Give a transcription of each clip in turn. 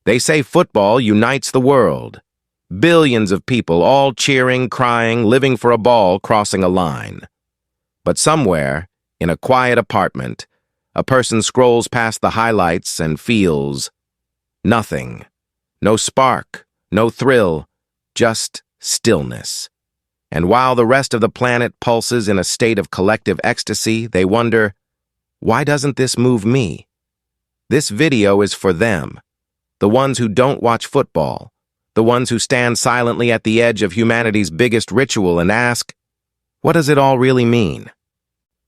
They say football unites the world. Billions of people all cheering, crying, living for a ball crossing a line. But somewhere, in a quiet apartment, a person scrolls past the highlights and feels nothing. No spark, no thrill, just stillness. And while the rest of the planet pulses in a state of collective ecstasy, they wonder, why doesn't this move me? This video is for them, the ones who don't watch football, the ones who stand silently at the edge of humanity's biggest ritual and ask, what does it all really mean?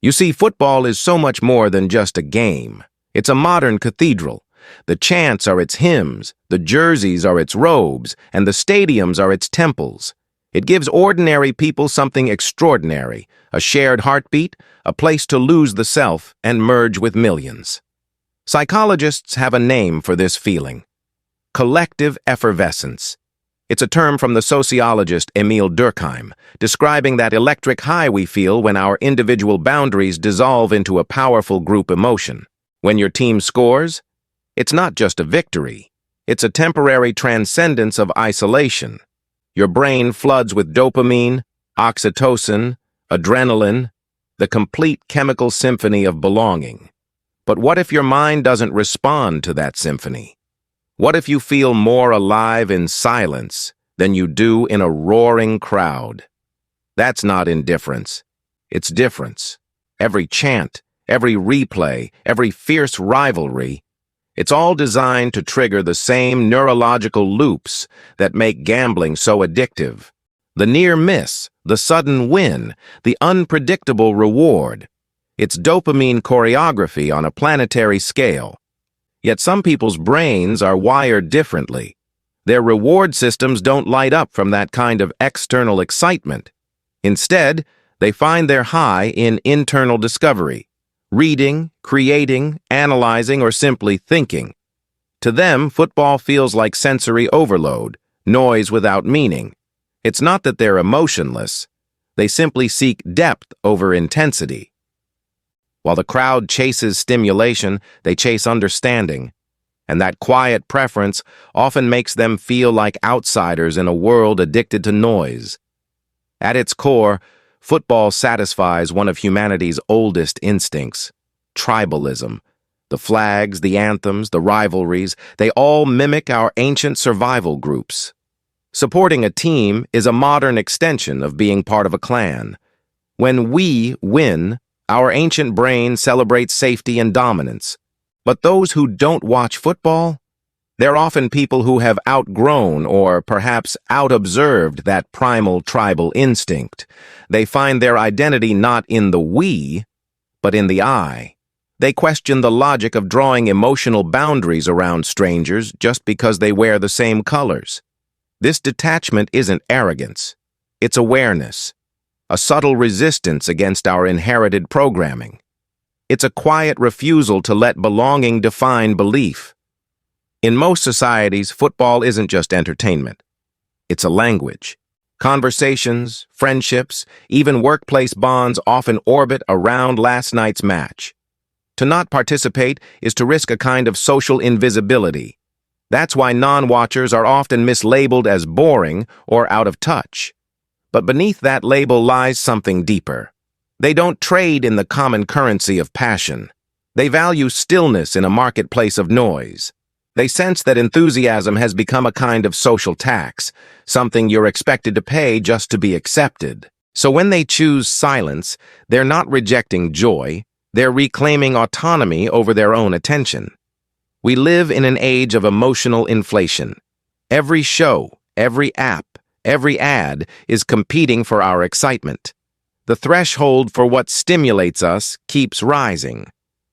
You see, football is so much more than just a game. It's a modern cathedral. The chants are its hymns, the jerseys are its robes, and the stadiums are its temples. It gives ordinary people something extraordinary, a shared heartbeat, a place to lose the self and merge with millions. Psychologists have a name for this feeling: collective effervescence. It's a term from the sociologist Emil Durkheim, describing that electric high we feel when our individual boundaries dissolve into a powerful group emotion. When your team scores, it's not just a victory. It's a temporary transcendence of isolation. Your brain floods with dopamine, oxytocin, adrenaline, the complete chemical symphony of belonging. But what if your mind doesn't respond to that symphony? What if you feel more alive in silence than you do in a roaring crowd? That's not indifference. It's difference. Every chant, every replay, every fierce rivalry, it's all designed to trigger the same neurological loops that make gambling so addictive. The near miss, the sudden win, the unpredictable reward. It's dopamine choreography on a planetary scale. Yet some people's brains are wired differently. Their reward systems don't light up from that kind of external excitement. Instead, they find their high in internal discovery, reading, creating, analyzing, or simply thinking. To them, football feels like sensory overload, noise without meaning. It's not that they're emotionless. They simply seek depth over intensity. While the crowd chases stimulation, they chase understanding. And that quiet preference often makes them feel like outsiders in a world addicted to noise. At its core, football satisfies one of humanity's oldest instincts: tribalism. The flags, the anthems, the rivalries, they all mimic our ancient survival groups. Supporting a team is a modern extension of being part of a clan. When we win, our ancient brain celebrates safety and dominance. But those who don't watch football, they're often people who have outgrown or perhaps out-observed that primal tribal instinct. They find their identity not in the we, but in the I. They question the logic of drawing emotional boundaries around strangers just because they wear the same colors. This detachment isn't arrogance. It's awareness. A subtle resistance against our inherited programming. It's a quiet refusal to let belonging define belief. In most societies, football isn't just entertainment. It's a language. Conversations, friendships, even workplace bonds often orbit around last night's match. To not participate is to risk a kind of social invisibility. That's why non-watchers are often mislabeled as boring or out of touch. But beneath that label lies something deeper. They don't trade in the common currency of passion. They value stillness in a marketplace of noise. They sense that enthusiasm has become a kind of social tax, something you're expected to pay just to be accepted. So when they choose silence, they're not rejecting joy, they're reclaiming autonomy over their own attention. We live in an age of emotional inflation. Every show, every app, every ad is competing for our excitement. The threshold for what stimulates us keeps rising.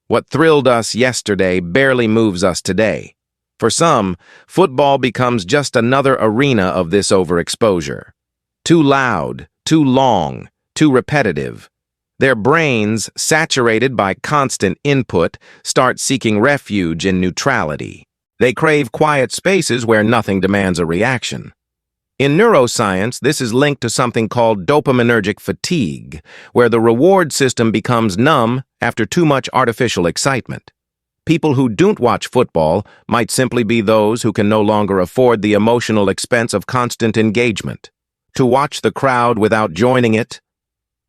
What thrilled us yesterday barely moves us today. For some, football becomes just another arena of this overexposure. Too loud, too long, too repetitive. Their brains, saturated by constant input, start seeking refuge in neutrality. They crave quiet spaces where nothing demands a reaction. In neuroscience, this is linked to something called dopaminergic fatigue, where the reward system becomes numb after too much artificial excitement. People who don't watch football might simply be those who can no longer afford the emotional expense of constant engagement. To watch the crowd without joining it,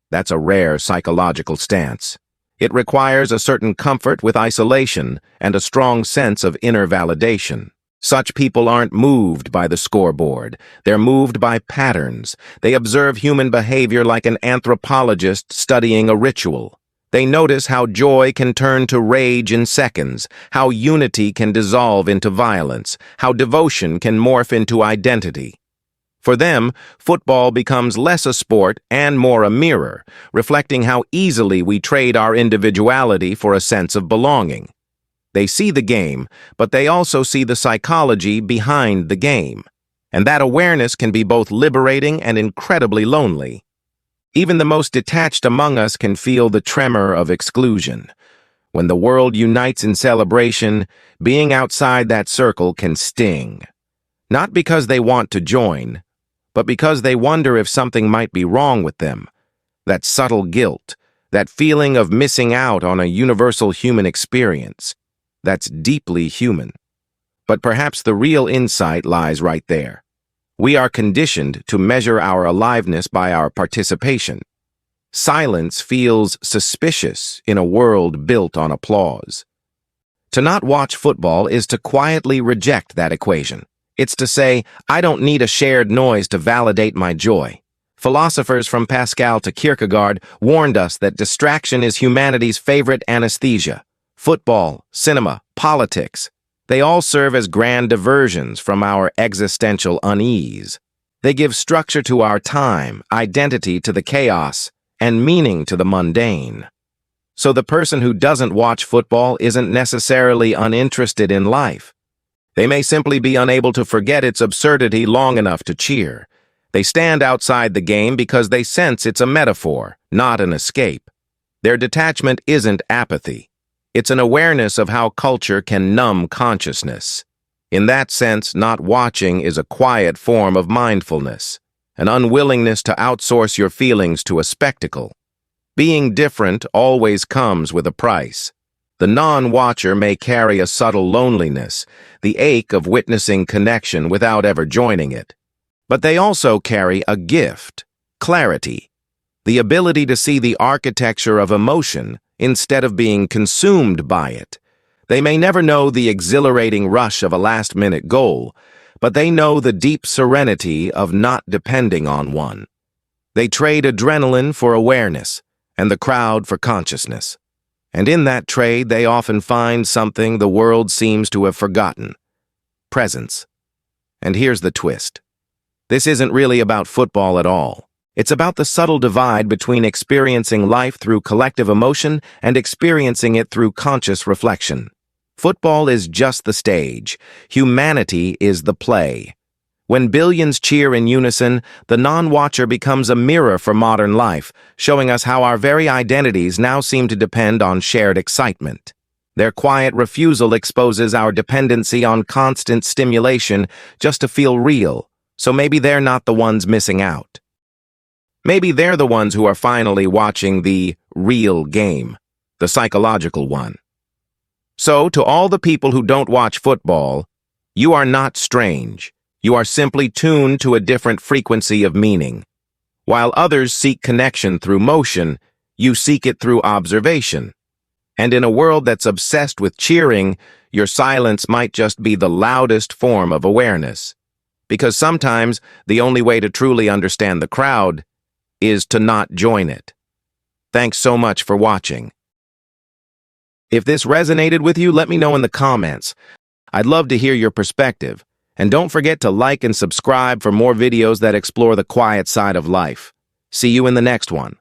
that's a rare psychological stance. It requires a certain comfort with isolation and a strong sense of inner validation. Such people aren't moved by the scoreboard. They're moved by patterns. They observe human behavior like an anthropologist studying a ritual. They notice how joy can turn to rage in seconds, how unity can dissolve into violence, how devotion can morph into identity. For them, football becomes less a sport and more a mirror, reflecting how easily we trade our individuality for a sense of belonging. They see the game, but they also see the psychology behind the game. And that awareness can be both liberating and incredibly lonely. Even the most detached among us can feel the tremor of exclusion. When the world unites in celebration, being outside that circle can sting. Not because they want to join, but because they wonder if something might be wrong with them. That subtle guilt, that feeling of missing out on a universal human experience, that's deeply human. But perhaps the real insight lies right there. We are conditioned to measure our aliveness by our participation. Silence feels suspicious in a world built on applause. To not watch football is to quietly reject that equation. It's to say, I don't need a shared noise to validate my joy. Philosophers from Pascal to Kierkegaard warned us that distraction is humanity's favorite anesthesia. Football, cinema, politics, they all serve as grand diversions from our existential unease. They give structure to our time, identity to the chaos, and meaning to the mundane. So the person who doesn't watch football isn't necessarily uninterested in life. They may simply be unable to forget its absurdity long enough to cheer. They stand outside the game because they sense it's a metaphor, not an escape. Their detachment isn't apathy. It's an awareness of how culture can numb consciousness. In that sense, not watching is a quiet form of mindfulness, an unwillingness to outsource your feelings to a spectacle. Being different always comes with a price. The non-watcher may carry a subtle loneliness, the ache of witnessing connection without ever joining it. But they also carry a gift, clarity, the ability to see the architecture of emotion instead of being consumed by it. They may never know the exhilarating rush of a last-minute goal, but they know the deep serenity of not depending on one. They trade adrenaline for awareness, and the crowd for consciousness. And in that trade, they often find something the world seems to have forgotten: presence. And here's the twist. This isn't really about football at all. It's about the subtle divide between experiencing life through collective emotion and experiencing it through conscious reflection. Football is just the stage. Humanity is the play. When billions cheer in unison, the non-watcher becomes a mirror for modern life, showing us how our very identities now seem to depend on shared excitement. Their quiet refusal exposes our dependency on constant stimulation just to feel real, so maybe they're not the ones missing out. Maybe they're the ones who are finally watching the real game, the psychological one. So, to all the people who don't watch football, you are not strange. You are simply tuned to a different frequency of meaning. While others seek connection through motion, you seek it through observation. And in a world that's obsessed with cheering, your silence might just be the loudest form of awareness. Because sometimes the only way to truly understand the crowd is to not join it. Thanks so much for watching. If this resonated with you, let me know in the comments. I'd love to hear your perspective. And don't forget to like and subscribe for more videos that explore the quiet side of life. See you in the next one.